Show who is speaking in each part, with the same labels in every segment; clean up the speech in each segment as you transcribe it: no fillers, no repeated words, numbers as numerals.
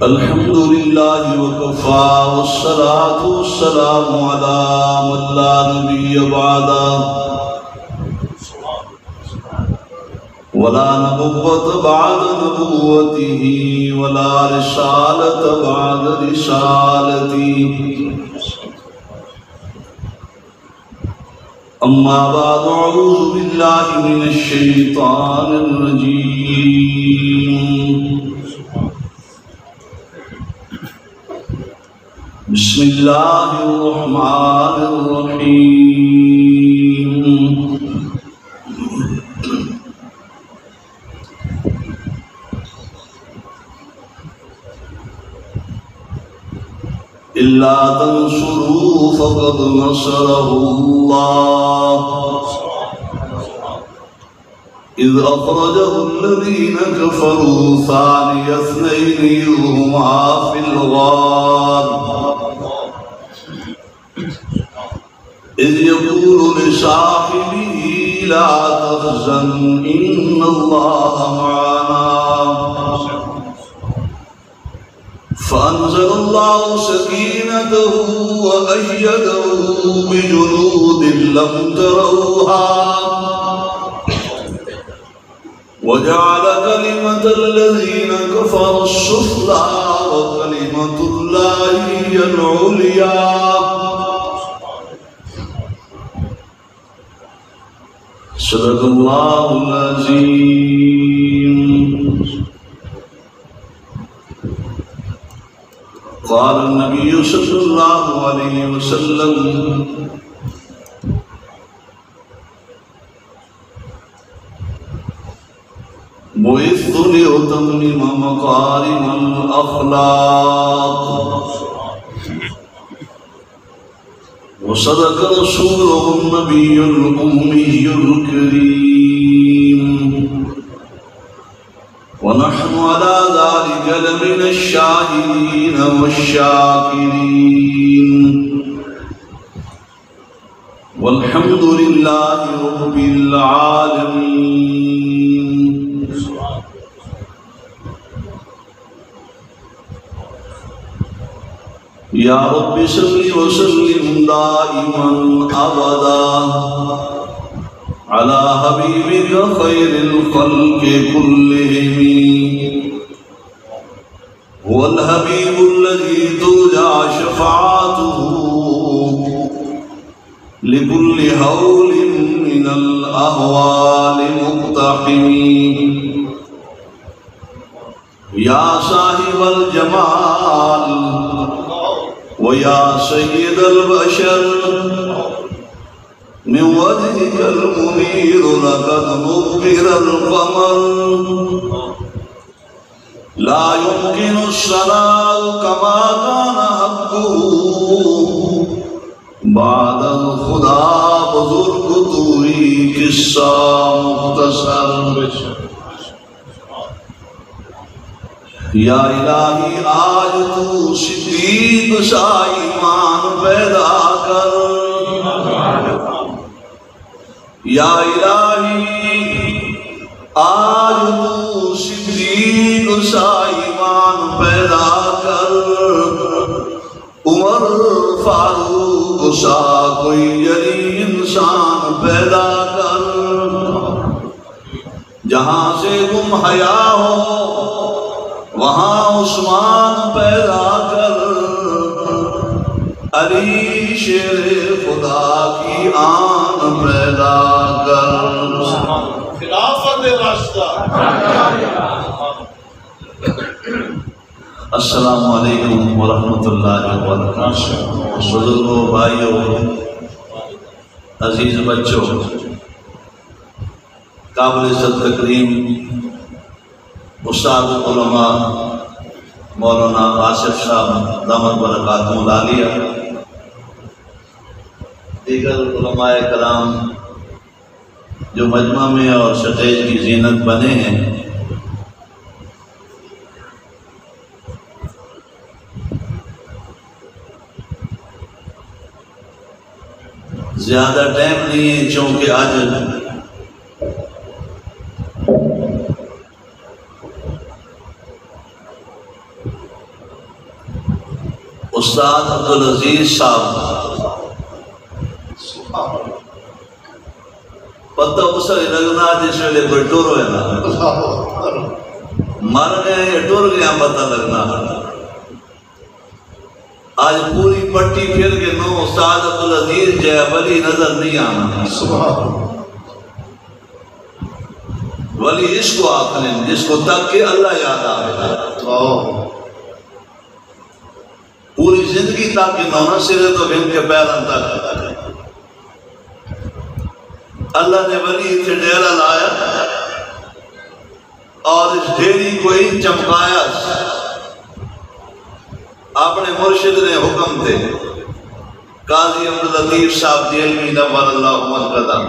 Speaker 1: الحمد لله وكفى والصلاة والسلام على من لا نبي بعده ولا نبوة بعد نبوته ولا رسالة بعد رسالته أما بعد أعوذ بالله من الشيطان الرجيم بسم الله الرحمن الرحيم إلا تنصروا فقد نصره الله إذ أخرجه الذين كفروا ثاني اثنين إذ هما في الغار إذ يقول لصاحبه لا تحزن إن الله معنا فأنزل الله سكينته وأيده بجنود لم تروها وجعل كلمة الذين كفروا السفلى وكلمة الله هي العليا صدق الله العظيم. قال النبي صلى الله عليه وسلم بعثت لأتمم مكارم الأخلاق وصدق رسوله النبي الأمي الكريم ونحن على ذلك لمن الشاهدين والشاكرين والحمد لله رب العالمين. يا رب صل وسلم دائما أبدا على حبيبك خير الخلق كلهم هو الحبيب الذي ترجى شفاعته لكل هول من الأهوال مقتحم. يا صاحب الجمال ويا سيد البشر من وجهك المنير لقد نظر القمر لا يمكن الصلاة كما كان حقه بعد الخدا بزرگ توئی قصہ مختصر. یا الہی آج تو صدیق سا ایمان پیدا کر. یا الہی آج تو صدیق سا ایمان پیدا کر. عمر فاروق سا کوئی جلی انسان پیدا کر. جہاں سے تم حیا ہو وہاں عثمان پیدا کر. علی شیر خدا کی آن پیدا کر. خلافت راشدہ. السلام علیکم ورحمۃ اللہ وبرکاتہ. بزرگوں، بھائیوں، عزیز بچوں، قابل عزت تکریم استاد علماء مولانا آصف صاحب دامت برکاتہ العالیہ، دیگر علماء کرام جو مجمع میں اور سٹیج کی زینت بنے ہیں، زیادہ ٹائم نہیں ہے چونکہ آج استاد عبدالعزیز صاحب پتہ اسے لگنا جس ویلے کوئی ٹور ہوئے نا مر گئے یا ٹور گیا پتہ لگنا آج پوری پٹی پھر کے نو استاد عبدالعزیز جے ولی نظر نہیں آنا ولی اس کو آکھنے جس کو تک کہ اللہ یاد آئے پوری زندگی تک کہ نونا سرے تو ان کے پیران تک اللہ نے ولی سے ڈیرہ لایا اور اس ڈیری کو ہی چمکایا اپنے مرشد نے حکم دے قاضی عبداللطیف صاحب جیلوی نور اللہ مرقدہ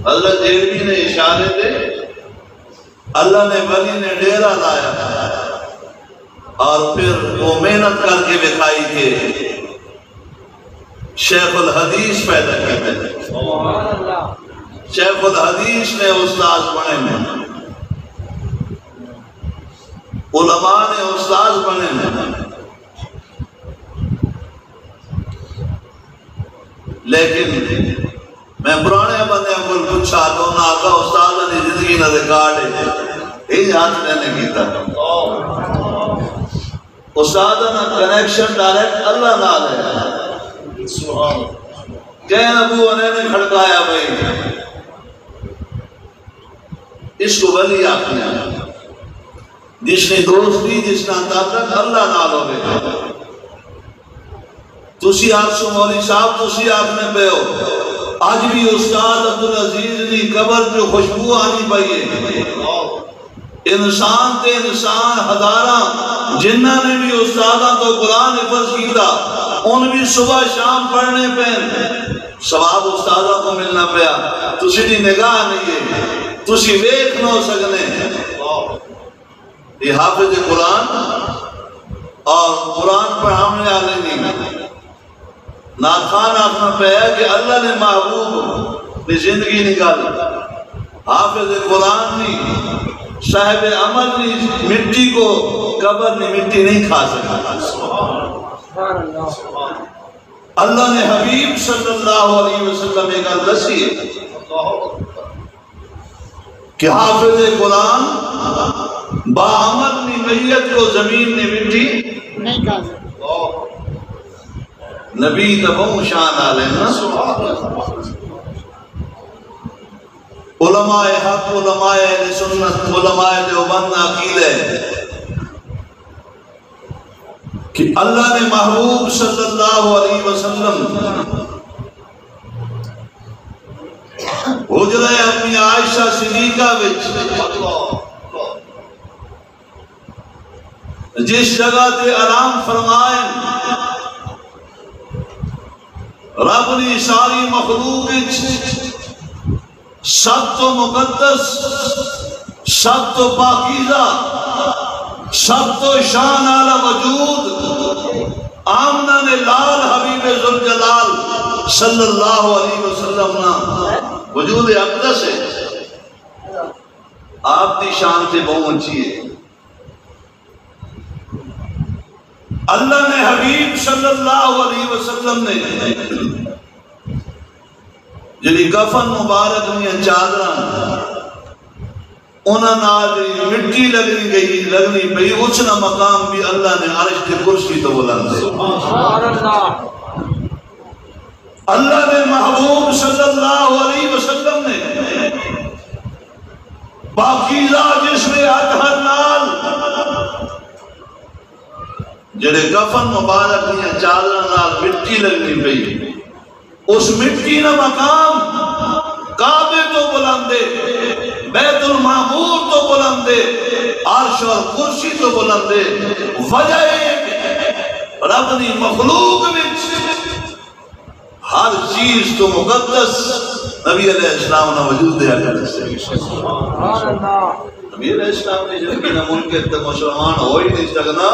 Speaker 1: حضرت جیلوی نے اشارے دے اللہ نے ولی نے ڈیرہ لایا اور پھر وہ محنت کر کے دکھائی کہ شیخ الحدیث پیدا کرتے ہیں شیخ الحدیث نے استاذ بنے میں علماء نے استاذ بنے میں لیکن میں پرانے بندے کو پوچھا تو نہ آقا استاد نے زندگی نہ ریکارڈ ہے یہ ہاتھ لینے کی طرح استاد نہ کنیکشن ڈائریکٹ اللہ نال ہے کہن ابو انہیں نے کھڑکایا بھائی اس کو ولی آخنے جس نے دوستی جس نے تعلق اللہ نال ہوگے تسی آپ سو مولی صاحب تسی آپ نے پہ ہو آج بھی استاد عبدالعزیز نے قبر جو خوشبو آنی پائیے انسان تے انسان ہزاراں جنہ نے بھی استادہ تو قرآن حفظ کیتا ان بھی صبح شام پڑھنے پہ ثواب استادہ کو ملنا پیا تسی دی نگاہ نہیں ہے تسی ویکھ نہ سکنے یہ حافظ قرآن اور قرآن پڑھانے والے نہیں ناخان آخنا پہ ہے کہ اللہ نے محبوب نے زندگی نکالی حافظ قرآن نہیں صاحب عمل نہیں مٹی کو قبر نے مٹی نہیں کھا سکا اللہ نے حبیب صلی اللہ علیہ وسلم ایک دسی ہے کہ حافظ قرآن با عمل نہیں میت کو زمین نے مٹی نہیں کھا سکا نبی تبوں شان علیہ علماء حق علماء اہل سنت علماء دیوبند عقیدہ کہ اللہ نے محبوب صلی اللہ علیہ وسلم حجرہ اپنی عائشہ صدیقہ جس جگہ تے آرام فرمائیں رب نے ساری مخلوق سب تو مقدس سب تو پاکیزہ سب تو شان اعلی وجود آمنہ نے لال حبیب ذوالجلال صلی اللہ علیہ وسلم نا وجود اقدس ہے آپ کی شان سے بہت اچھی ہے اللہ نے حبیب صلی اللہ علیہ وسلم نے جنہی کفن مبارک میں چادران انہاں نال مٹی لگنی گئی لگنی پئی اچھنا مقام بھی اللہ نے عرش کے کرسی تو بلند ہے اللہ نے محبوب صلی اللہ علیہ وسلم نے پاکیزہ جسم اطہر نال جڑے کفن مبارک میں چادران نال مٹی لگنی پئی اس مٹی نہ مقام کعبے تو بلندے بیت المعمور تو بلندے عرش اور کرسی تو بلندے وجہ رب نے مخلوق میں ہر چیز تو مقدس نبی علیہ السلام نے وجود دیا کرتے نبی علیہ السلام نے جنہی نہ منکر تک مسلمان ہو ہی نہیں سکنا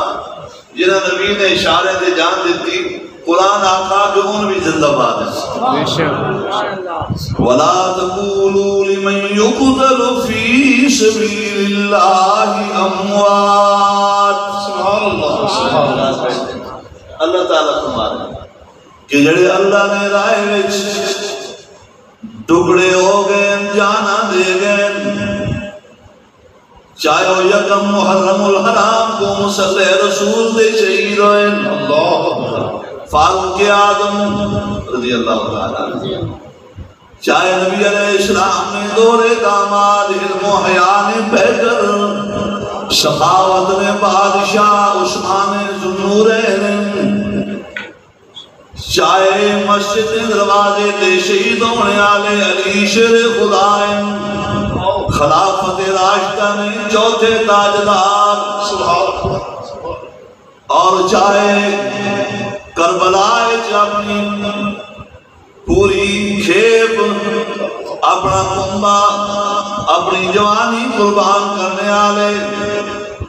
Speaker 1: جنہاں نبی نے اشارے دے جان دیتی قرآن آقا جو ان بھی زندہ باد ہے وَلَا تَقُولُوا لِمَنْ يُقْتَلُ فِي سَبِيلِ اللَّهِ أَمْوَاتٍ اللہ تعالیٰ تمہارے کہ جڑے اللہ نے رائے وچ ٹکڑے ہو گئے جانا دے گئے چاہے وہ یکم محرم الحرام کو مسلح رسول دے شہید ہوئے فاروق اعظم رضی اللہ تعالیٰ چاہے نبی علیہ السلام نے دور داماد علم و حیاء نے بہتر سخاوت نے بادشاہ عثمان ذوالنورین چاہے مسجد دروازے دے شہید ہونے والے علی شیر خدائیں خلافت راشدہ نے چوتھے تاجدار اور چاہے کربلا اپنی پوری کھیپ اپنا کنبہ اپنی جوانی قربان کرنے والے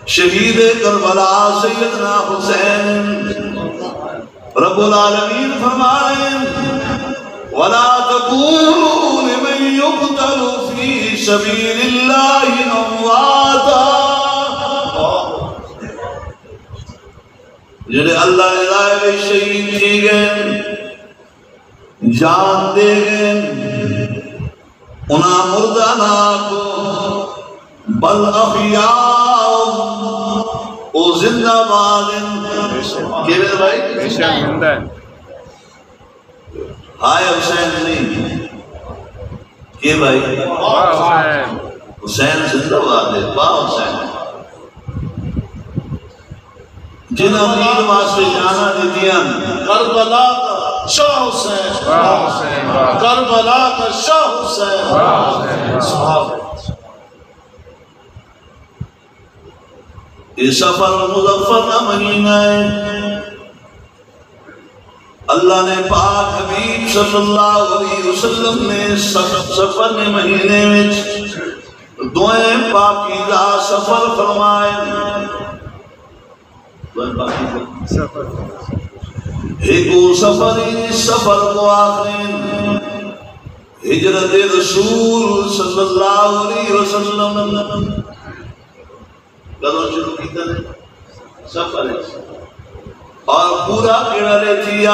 Speaker 1: شہید کربلا سیدنا حسین رب العالمین فرما رہے ہیں وَلَا تَقُولُوا لِمَنْ يُقْتَلُ فِي سَبِيلِ اللَّهِ أَمْوَاتًا جنہیں اللہ نے رائے شہید کی گئے جان دے گئے انہاں مردہ نہ کو بل احیاء او زندہ باد کیویں بھائی زندہ ہائے حسین نہیں کہ بھائی حسین زندہ باد ہے با حسین جنہاں دین واسطے جانا دیتیاں کربلا کا شاہ حسین کربلا کا شاہ حسین یہ سفر مظفر کا مہینہ ہے اللہ نے پاک حبیب صلی اللہ علیہ وسلم نے سفر نے مہینے میں دوئیں پاکیزہ سفر فرمائے ایکو سفری سفر کو آخرین ہجرت رسول صلی اللہ علیہ وسلم کدوں شروع کیتا ہے سفر ہے اور پورا کیڑا لے دیا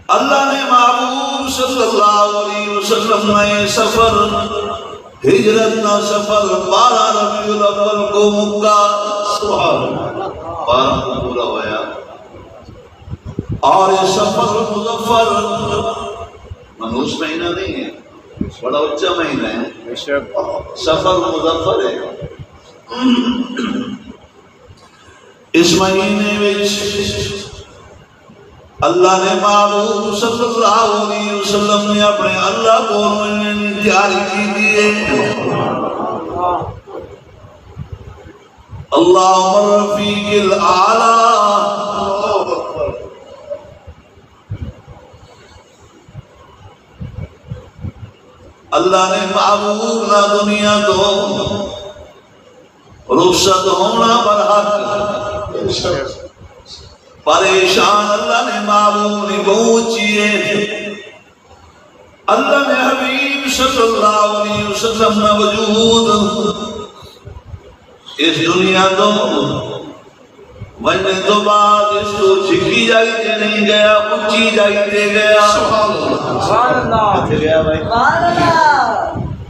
Speaker 1: اللہ نے محبوب صلی اللہ علیہ وسلم نے سفر ہجرت نہ سفر 12 ربیع الاول کو مکہ سبحان اللہ 12 کو پورا ہوا اور یہ سفر مظفر منوس مہینہ نہیں ہے بڑا اچھا مہینہ ہے سفر مظفر ہے اس مہینے میں اللہ نے محبوب صلی اللہ علیہ وسلم نے اپنے اللہ کو تیاری کی دیئے اللہم رفیق الاعلیٰ اللہ نے محبوب نہ دنیا دو رخصت ہونا برحق پریشان اللہ نے محبوب نے پہنچیے اللہ نے حبیب صلی اللہ علیہ وسلم میں وجود اس دنیا تو وننے تو بعد اس کو چھکی جائیتے نہیں گیا اچھی جائیتے گیا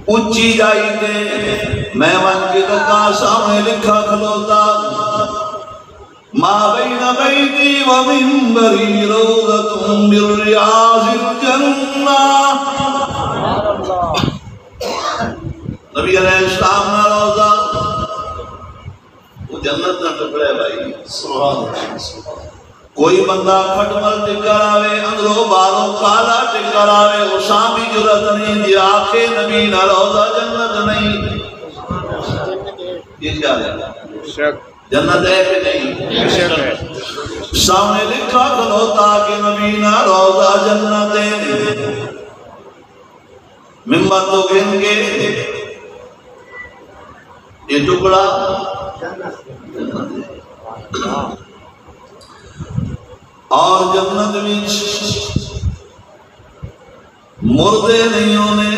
Speaker 1: اچھی جائیتے میں من کے دکا سامنے لکھا کھلوتا ما بین بیتی و منبری روضت من ریاض الجنہ نبی علیہ السلام نے روضہ وہ جنت نہ ٹکڑے بھائی کوئی بندہ کھٹمل ٹکر آوے اندروں باروں کالا ٹکر آوے وہ شامی جرت نہیں دی آنکھیں نبی نہ روضہ جنت نہیں یہ کیا ہے جنت ہے کہ نہیں سامنے لکھا کھلوتا کہ نبی نہ روضہ جنت ہے ممبر تو گھن کے یہ ٹکڑا اور جنت وچ مردے نہیں ہونے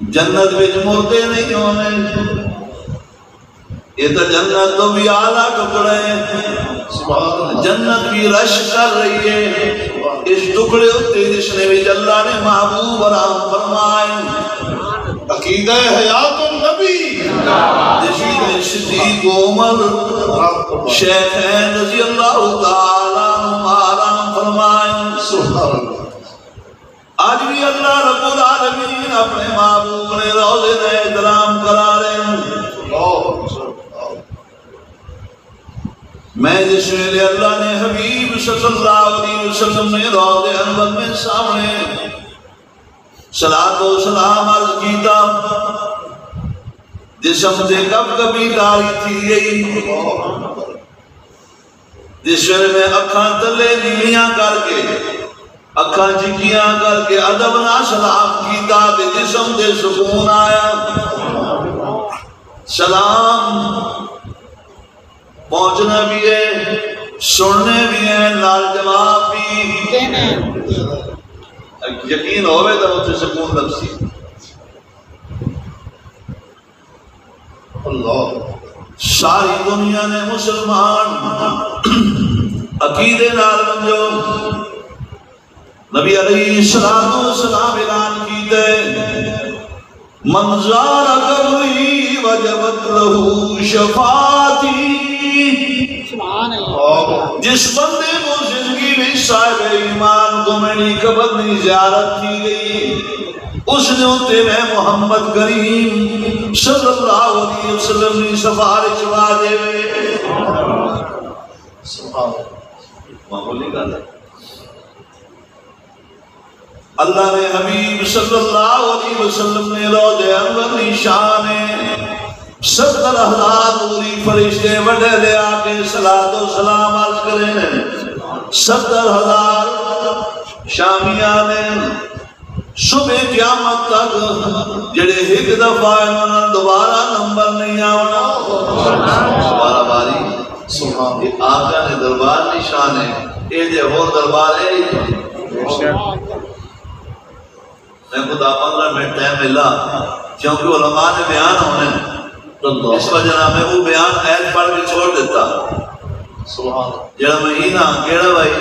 Speaker 1: جنت وچ مردے نہیں ہونے یہ تو جنت تو بھی اعلیٰ ٹکڑے ہیں، جنت بھی رش کر رہی ہے اس ٹکڑے ہوتے جس نے بھی اللہ نے محبوب آرام فرمائے عقیدہ حیات النبی جسی میں صدیق عمر شیخین رضی اللہ تعالیٰ آرام فرمائے آج بھی اللہ رب العالمین اپنے محبوب نے روضے میں احترام کرا رہے ہیں میں جس ویلے اللہ نے حبیب صلی اللہ علیہ وسلم نے روضے انور میں سامنے صلاۃ و سلام عرض کیتا جسم سے کب کبھی داری تھی گئی جس ویلے میں اکھاں تلے نیلیاں کر کے اکھاں چکیاں کر کے ادب نہ سلام کیتا کہ جسم سے سکون آیا سلام پہنچنا بھی ہے سننے بھی ہے لال جواب بھی یقین ہوئے تو اسے سکون لفظی اللہ ساری دنیا نے مسلمان عقیدے نال بنجو نبی علیہ السلام اعلان کیتے منظار قبری وجبت لہو شفاعتی جس بندے کو زندگی میں صاحب ایمان کو میری قبر میں زیارت کی گئی اس نے ہوتے میں محمد کریم صلی اللہ علیہ وسلم نے سفارش واجے معمولی گل ہے اللہ نے حبیب صلی اللہ علیہ وسلم نے روضے انور نشان 70,000 نوری فرشتے وڈے لے آکے صلاۃ و سلام عرض کریں 70,000 شامیان صبح قیامت تک جڑے ایک دفعہ انہوں دوبارہ نمبر نہیں آونا دوبارہ باری آقا نے دربار نشان ہے اے جے اور دربار ہے میں خدا 15 منٹ ٹائم ملا کیونکہ علماء نے بیان ہونے اس وجہ میں وہ بیان آیت پڑھ کے چھوڑ دیتا جڑا مہینہ کیڑا بھائی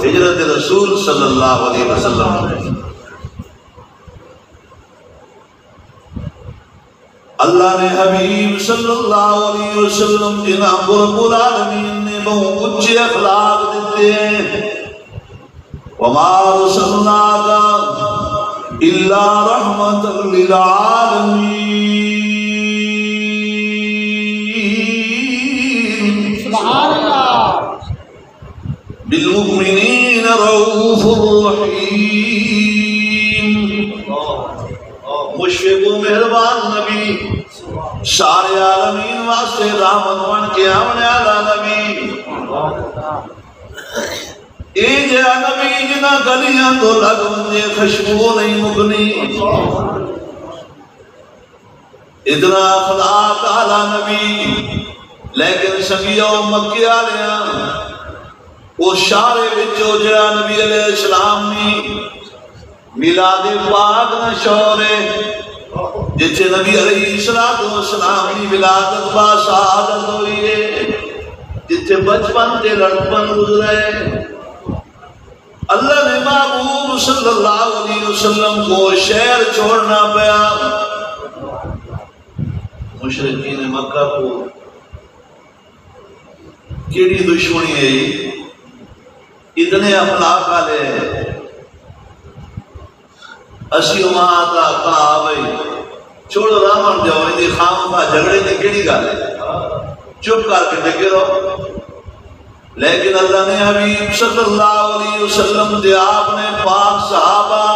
Speaker 1: ہجرت رسول صلی اللہ علیہ وسلم اللہ نے حبیب صلی اللہ علیہ وسلم جناب رب العالمین نے بہت اچھے اخلاق دیتے ہیں وما رسلناک الا رحمت للعالمین سبحان اللہ بالمؤمنین رؤوف الرحیم مشفق و مہربان نبی سارے عالمین واسطے رحمت بن کے آنے والا نبی اے جا نبی جنا گلیاں تو لگ مجھے خوشبو نہیں مکنی اتنا اخلاق آلہ نبی لیکن سنگیوں مکیہ لیا وہ شارے بچو جا نبی علیہ السلام نے میلاد پاک نہ شورے جتھے نبی علیہ السلام نے ولادت با شہادت ہوئی ہے جتھے بچپن تے لڑپن گزرے اللہ نے محبوب صلی اللہ علیہ وسلم کو شہر چھوڑنا پیا مشرکین مکہ کو کیڑی دشمنی ہے اتنے اخلاق والے اسی وہاں تا کہا بھائی چھوڑو رامن جاؤ ان خام کا جھگڑے نے کیڑی گل ہے چپ کر کے ڈگے رہو لیکن اللہ نے حبیب صلی اللہ علیہ وسلم دے آپ نے پاک صحابہ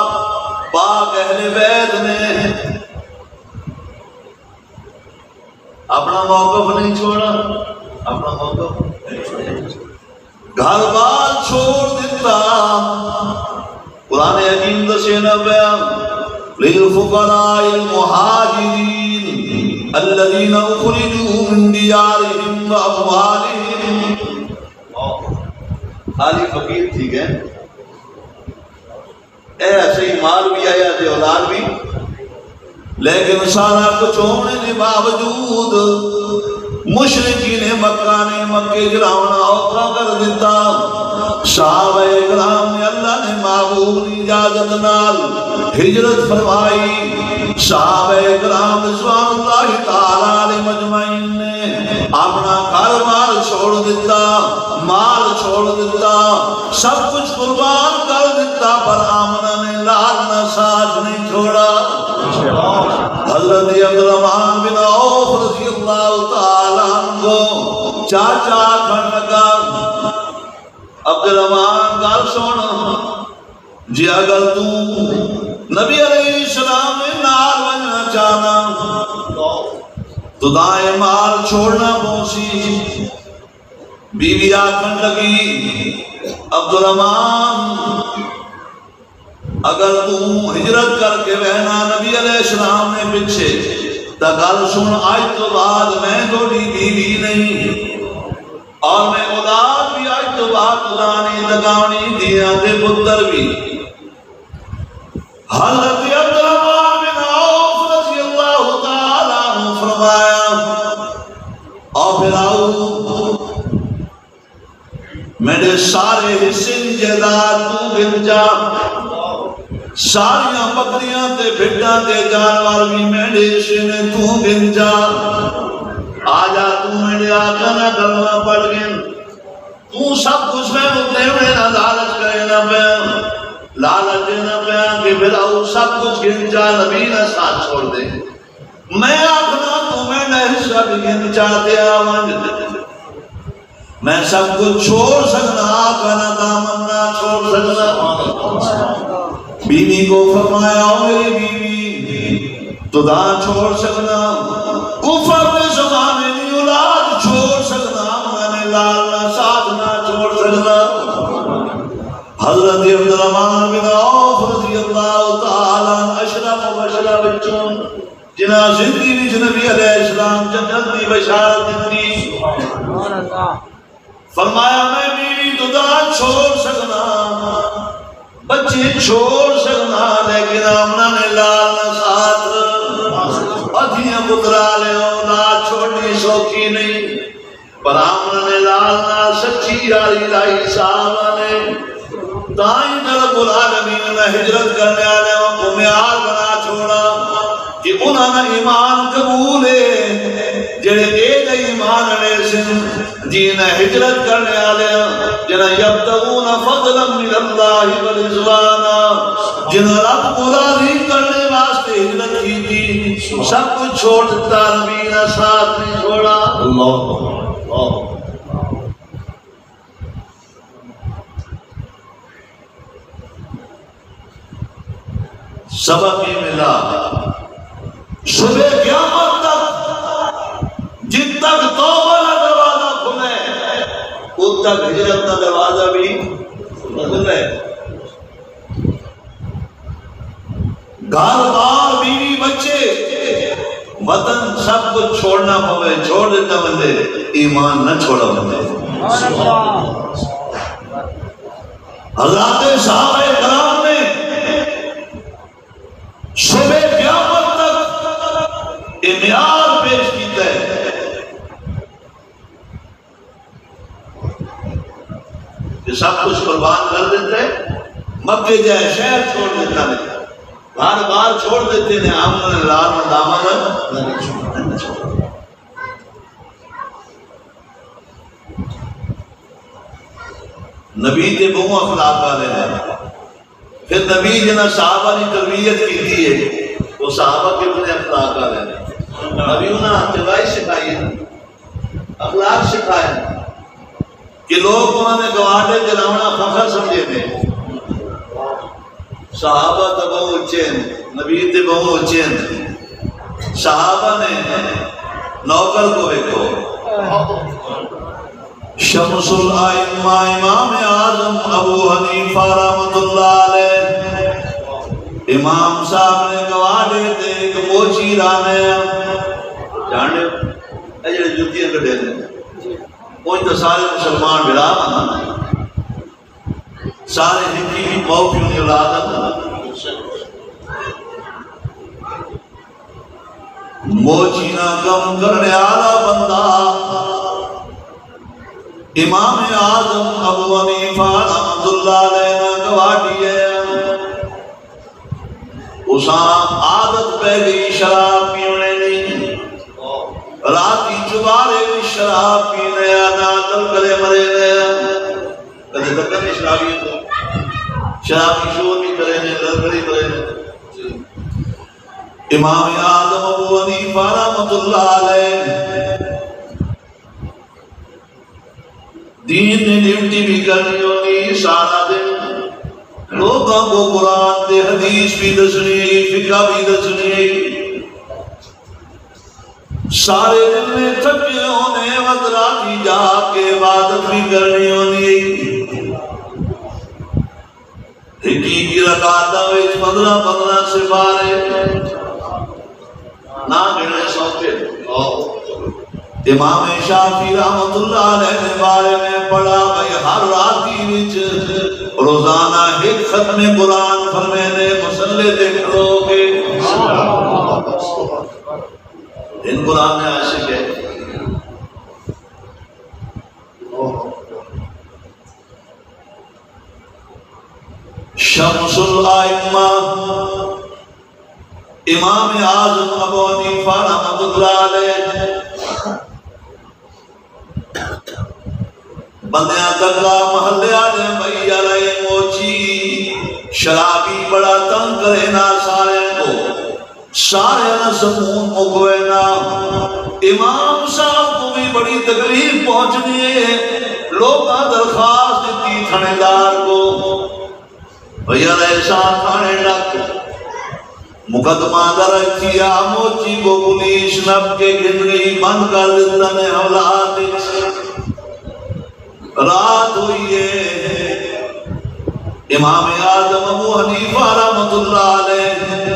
Speaker 1: پاک اہل بیت نے اپنا موقف نہیں چھوڑا اپنا موقف گھر بار چھوڑ دیتا قرآن حکیم دسے بیان للفقراء المہاجرین الذین اخرجوا من دیارہم واموالہم خالی فقیر تھی گئے اے ایسے ہی مال بھی آیا تھے اولاد بھی لیکن سارا کچھ ہونے کے باوجود مشرکین مکہ نے مکے گراؤنا اوکھا کر دیتا. صحابہ کرام نے اللہ نے محبوب کی اجازت نال ہجرت فرمائی. صحابہ کرام رضوان اللہ تعالی علیہ مجمعین نے اپنا گھر بار چھوڑ دیتا, مال چھوڑ دیتا, سب کچھ قربان کر دیتا, پر آمنہ نے لالنا ساتھ نہیں چھوڑا. حضرت عبدالرحمن بن عوف رضی اللہ تعالیٰ عنہ چاچا کھڑ لگا, عبدالرحمن گال سونا جی اگر تو نبی علیہ السلام نے نال وننا چاہنا تو دائیں مال چھوڑنا پہنچی. بیوی آکھن لگی عبدالرحمن اگر تو ہجرت کر کے بہنا نبی علیہ السلام نے پچھے تا گل سن, آج تو بعد میں تھوڑی بیوی نہیں اور میں اولاد بھی آج تو بعد لانی لگانی دیا دے پتر بھی. حضرت عبدالرحمن بن عوف رضی اللہ تعالیٰ عنہ فرمایا اور پھر آؤ میرے سارے حصے جائیداد تو گن جا, ساریاں بکریاں تے بھیڈاں تے جانور بھی میرے حصے میں تو گن جا. آجا تو میرے آقا نہ کلمہ پڑھ گن, تو سب کچھ میں مدے میں نہ لالچ کرے نہ پہ لالچ نہ پہ کہ پھر آؤ سب کچھ گن جا, نبی نہ ساتھ چھوڑ دے. میں آخنا تو میرے حصہ بھی گن چاہتے آوان, میں سب کچھ چھوڑ سکنا, آقا نہ دامن نہ چھوڑ سکنا. بیوی کو فرمایا میری بیوی تو دان چھوڑ سکنا, کفر کے زمانے میں اولاد چھوڑ سکنا, میں نے لالنا ساتھ نہ چھوڑ سکنا. حضرت عبدالرحمن بن عوف رضی اللہ تعالیٰ اشرف و بشرہ بچوں جنہاں زندگی وچ نبی علیہ السلام جنت دی بشارت دی. فرمایا میں بیوی تو دان چھوڑ سکنا, بچے چھوڑ سکنا, لیکن آمنہ نے لالنا ساتھ ادھیاں پترا لے اولاد چھوڑنی سوکھی نہیں, پر آمنہ نے لالنا سچی یاری لائی. صحابہ نے دائیں رب العالمین نے ہجرت کرنے آنے کو معیار بنا چھوڑا کہ انہوں نے ایمان قبول ہے جنہیں ایک ایمان نے سن جنہیں ہجرت کرنے آلے جنہیں یبتغون فضلا من اللہ ورضوانا, جنہیں رب کو راضی کرنے واسطے ہجرت کی تھی, سب کچھ چھوڑ دیتا, نبی نے ساتھ نہیں چھوڑا. اللہ سبق یہ ملا, صبح قیامت تک جن تک توبہ کا دروازہ کھلے ان تک ہجرت کا دروازہ بھی کھلے. گھر بار بیوی بچے وطن سب کچھ چھوڑنا پوے, چھوڑ دیتا بندے, ایمان نہ چھوڑا بندے. حضرات صحابہ کرام نے صبح قیامت تک معیار پیش کیتا ہے کہ سب کچھ قربان کر دیتے, مکے جائے شہر چھوڑ دیتا ہے, ہر بار چھوڑ دیتے ہیں, آمن لال و دامن نہ چھوڑ. نبی تے بہو اخلاق والے ہیں. پھر نبی جنہاں صحابہ نے تربیت کی تھی ہے وہ صحابہ کے اپنے اخلاق والے ہیں. نبی انہاں اتباعی سکھائی ہے, اخلاق سکھائے کہ لوگ انہوں نے گواڈے جلاؤنا فخر سمجھے تھے. صحابہ تو بہو اچھے ہیں, نبی تے بہو اچھے ہیں. صحابہ نے نوکر کو دیکھو, شمس الائمہ امام اعظم ابو حنیفہ رحمۃ اللہ علیہ, امام صاحب نے گواڈے تے ایک موچی رانے جانے اجڑے جتیاں کڈے نے کوئی تو سارے مسلمان بلا نا, سارے ہندی بھی موقعوں کی اولاد. موچی نہ کم کرنے آلہ بندہ امام اعظم ابو حنیفہ رحمۃ اللہ علیہ نے گواٹی ہے اساں عادت پہ گئی شراب پینے نہیں راتی چبارے بھی شراب پینے آنا دل کرے مرے رہے کدھے تک نہیں شرابی تو شرابی شور بھی کرے نے دل کرے مرے رہے امام اعظم ابو حنیفہ رحمۃ اللہ علیہ دین نے ڈیوٹی بھی کرنی ہونی سارا دن لوگوں کو قرآن دے حدیث بھی دسنی فقہ بھی دسنی سارے دن میں تھکے ہونے وقت راتی جا کے عبادت بھی کرنی ہونی ایکی کی رکعتاں وچ 15 سپارے نہ گنے سوچے امام شافعی رحمۃ اللہ علیہ نے بارے میں پڑھا بھئی ہر راتی وچ روزانہ ایک ختم قرآن فرمینے مسلے دے کھڑو گے ان قرآن میں عاشق ہے شمس الائمہ امام اعظم ابو حنیفہ رحمۃ اللہ علیہ بندیاں تکلا محلے آلے بھئی علیہ موچی شرابی بڑا تنگ کرے نا سارے کو سارے نا سمون مکوے نا امام صاحب کو بھی بڑی تکلیف پہنچنی ہے لوگا درخواست دیتی تھانے دار کو بھئی علیہ شاہ تھانے ڈاک مقدمہ درج کیا موچی کو پولیس نب کے گھن گئی بند کر دیتا نے حولات رات ہوئی ہے امام اعظم ابو حنیفہ رحمۃ اللہ علیہ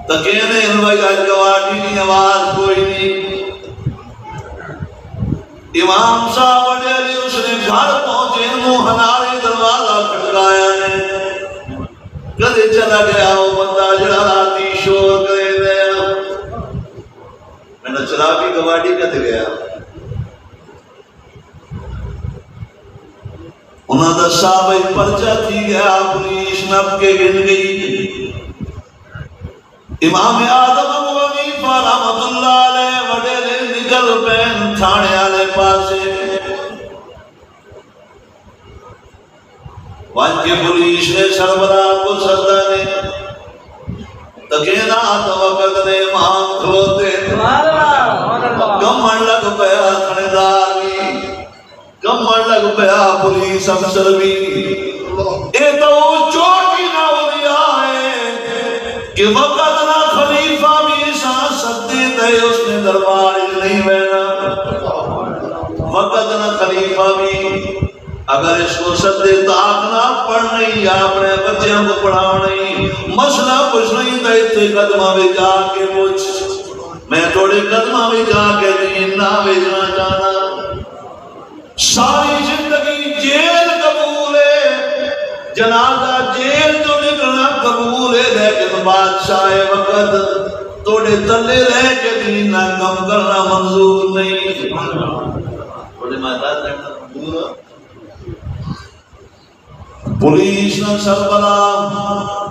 Speaker 1: تکینے انوائی گواٹی کی آواز کوئی نہیں امام صاحب بڑے علی اس نے گھر پہنچے منہ ہنارے دروازہ کھٹکایا نے کدے چلا گیا وہ بندہ جڑا راتی شور کرے دیا میں نے چرابی گواٹی کدے گیا انہاں دا صاحب پرچہ تھی گیا پولیس نب کے گن گئی امام اعظم ابو حنیفہ رحمۃ اللہ علیہ وڈے لے نکل پین تھانے والے پاسے وان کے پولیس نے سربراہ کو سزا نے تکینا توقت نے امام کھلوتے کمن لگ پیا تھانے دار کمن لگ پیا پولیس افسر بھی اے تو چوٹی نہ ہولیا ہے کہ وقت نہ خلیفہ بھی سان سکتے تھے اس نے دربار نہیں بہنا وقت نہ خلیفہ بھی اگر اس کو سدے تاک نہ پڑھ نہیں یا اپنے بچیاں کو پڑھا نہیں مسئلہ کچھ نہیں تھا اتنے قدمہ میں جا کے پوچھ میں تھوڑے قدمہ میں جا کے دین نہ بھیجنا چاہنا ساری زندگی جیل قبول ہے جنازہ جیل جو نکلنا قبول ہے لیکن بادشاہ وقت توڑے تلے رہ کے دین نہ کم کرنا منظور نہیں توڑے مہداد رہنا منظور پولیس نہ سربراہ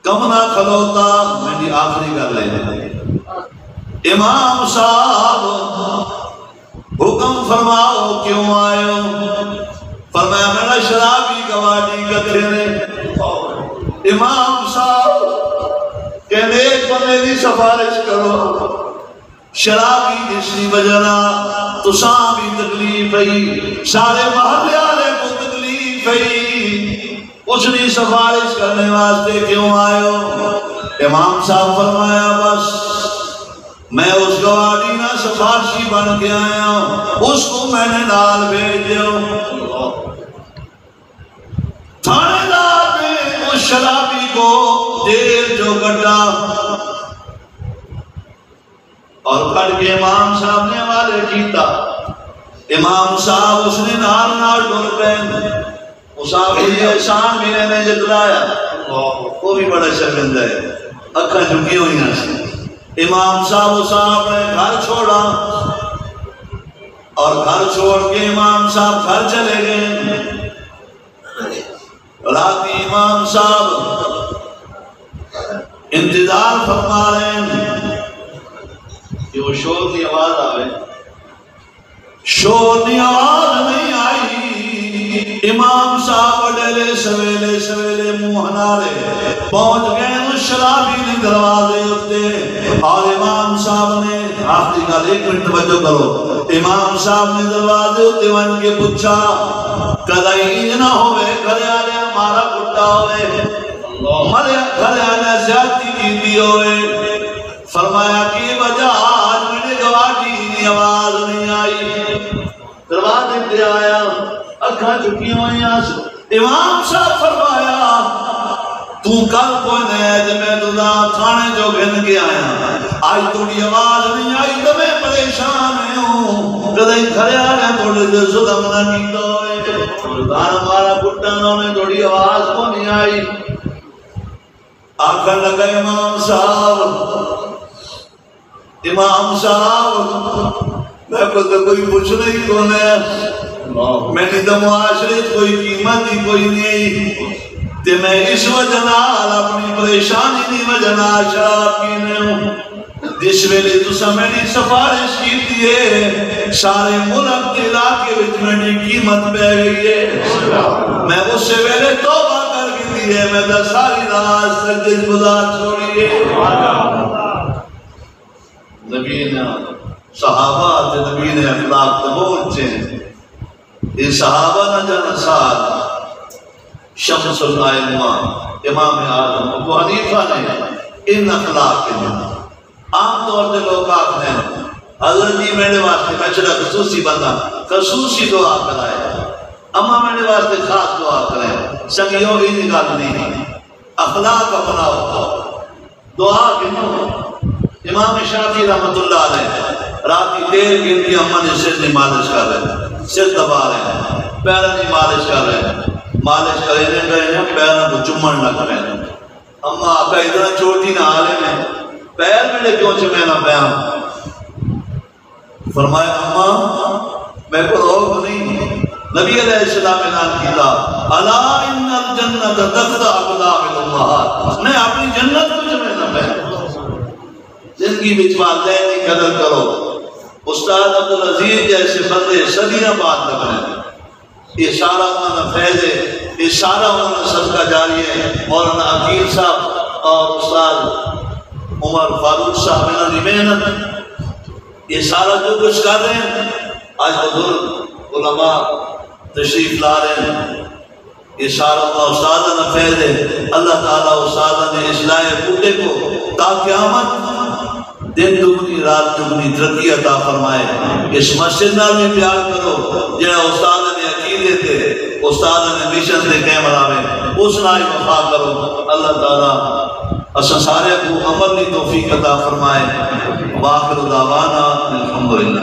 Speaker 1: کم نہ کھلوتا میں نے آخری کر لے امام صاحب حکم فرماؤ کیوں آئے ہو فرمایا میرا شرابی گواٹی کتھے نے امام صاحب کہنے ایک بندے دی سفارش کرو شرابی جسنی بجنا تو ساں بھی تکلیف ہے سارے محلے والے کو تکلیف ہے اس نے سفارش کرنے واسطے کیوں آئے ہو امام صاحب فرمایا بس میں اس گواٹی نہ سفارشی بن کے آیا ہوں اس کو میں نے نال بھیج دیا تھانے دار نے اس شرابی کو جیل جو کٹا اور کٹ کے امام صاحب نے حوالے کیتا امام صاحب اس نے نال نال ڈول پہن اس آپ کے احسان بھی نے جتلایا وہ بھی بڑا شرمندہ ہے اکھاں جھکی ہوئی ہیں امام صاحب نے گھر چھوڑا اور گھر چھوڑ کے امام صاحب گھر چلے گئے. رات امام صاحب انتظار فرما رہے ہیں کہ وہ شور کی آواز آئے. شور کی آواز نہیں آئی. امام صاحب ڈیلے سویلے سویلے منہ ہنارے پہنچ گئے اس شرابی نے دروازے اٹھتے. اور امام صاحب نے آخری گل 1 منٹ توجہ کرو. امام صاحب نے دروازے اٹھتے ون کے پوچھا کدی نہ ہوئے گھر والے مارا کٹا ہوئے مرے گھر والے زیادتی کی ہوئے. فرمایا کی وجہ آج میرے گواٹی کی آواز نہیں آئی. دروازے پہ آیا اکھاں چکی ہوئی. امام صاحب فرمایا تو کل کوئی نہیں جب میں تُدا تھانے جو گھن کے آیا آج توڑی آواز نہیں آئی تو میں پریشان ہوں. کدھائی کھڑے آگے توڑے دے صدم نہ کیتا ہوئے دار ہمارا پٹانوں نے توڑی آواز کو نہیں آئی. آخر لگا امام صاحب میں کو تو کوئی پوچھنے ہی کون ہے. میں نے تو معاشرت کوئی قیمت ہی کوئی نہیں تے میں اس وجہ نال اپنی پریشانی دی وجہ نال شراب پینے ہوں. جس ویلے تسا میری سفارش کی ہے سارے ملک کے علاقے وچ میری قیمت پہ گئی ہے. میں اس سے ویلے توبہ کر کے دی ہے. میں تو ساری رات سجد گزار چھوڑی ہے. نبی نے صحابہ تے نبی نے اخلاق تو بہت چین. یہ صحابہ نہ جانا ساتھ شمس الائمہ امام اعظم ابو حنیفہ نے ان اخلاق کے جانا. عام طور سے لوگ آتے ہیں حضرت جی میرے واسطے بچڑا خصوصی بندہ خصوصی دعا کرائے اما میرے واسطے خاص دعا کرائے. سنگیوں ہی نکال نہیں اخلاق اپنا ہوتا دعا کنوں. امام شافعی رحمت اللہ علیہ راتی 13 گھنٹے اما نے سر نہیں مالش کر رہے سر دبا رہے ہیں پیروں کی مالش کر رہے ہیں. مالش کرے ہیں پیروں کو چمن نہ کریں. اما آقا اتنا چوٹی نہ آلے میں پیر میرے کیوں چمے نہ پیر. فرمایا اما میں کو روک نہیں. نبی علیہ السلام اعلان کیتا الا ان الجنت تخضع اقدام الامہات. میں اپنی جنت کو چمے نہ پیر. زندگی بچ والدین کی قدر کرو. استاد عبدالعزیز جیسے بندے صدیاں بعد لگ رہے ہیں. یہ سارا انہوں نے فیض ہے یہ سارا انہوں نے صدقہ جاری ہے. مولانا عقیل صاحب اور استاد عمر فاروق صاحب انہوں نے محنت یہ سارا جو کچھ کر رہے ہیں. آج بزرگ علماء تشریف لا رہے ہیں. یہ سارا اللہ استاد نے فیض ہے. اللہ تعالیٰ استاد نے اصلاح بوٹے کو تا قیامت دن دگنی رات دگنی ترقی عطا فرمائے. اس مسجد نال بھی پیار کرو جہاں استاد نے عقیدے تھے استاد نے مشن دے کیمرہ میں اس نال وفا کرو. اللہ تعالیٰ اساں سارے کو عمل کی توفیق عطا فرمائے. واخر دعوانا الحمدللہ.